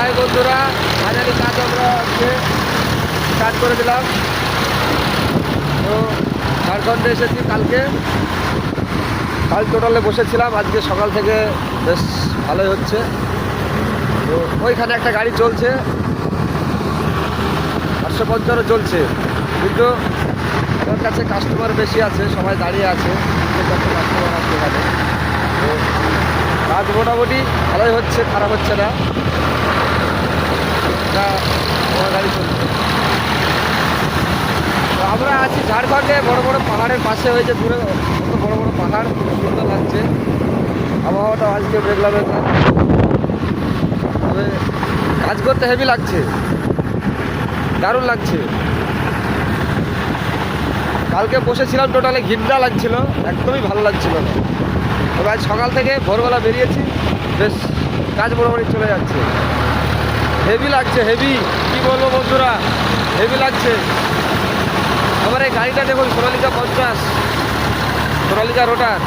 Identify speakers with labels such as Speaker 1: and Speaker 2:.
Speaker 1: High বন্ধুরা, finally কাজ আমরা আজকে স্টার্ট করে দিলাম। তো ঝাড়খণ্ডে এসেছি কাল টোটালে বসেছিলাম, আজকে সকাল থেকে বেশ ভালোই হচ্ছে। তো ওইখানে একটা গাড়ি চলছে, 855 চলছে, কিন্তু আমার কাছে কাস্টমার বেশি আছে, সবাই দাঁড়িয়ে আছে, কাস্টমার আছে এখানে। তো কাজ মোটামুটি ভালোই হচ্ছে, খারাপ হচ্ছে না। আমার গাড়ি চলছে। তো আমরা আছি ঝাড়খণ্ডে, বড় বড় পাহাড়ের পাশে হয়েছে, দূরে কত বড় বড় পাহাড়, সুন্দর লাগছে। আবহাওয়াটা আজকে মেঘলা মেঘলা, তবে কাজ করতে হেভি লাগছে, দারুণ লাগছে। কালকে বসেছিলাম টোটালে ঘিন্না লাগছিল, একদমই ভালো লাগছিল না। তবে আজ সকাল থেকে ভোরবেলা বেরিয়েছি, বেশ কাজ মোটামুটি চলে যাচ্ছে। হেভি লাগছে, হেভি, কি বলবো বন্ধুরা, হেভি লাগছে। আমার এই গাড়িটা দেখুন, সোনালিকা 50, সোনালিকা রোটার।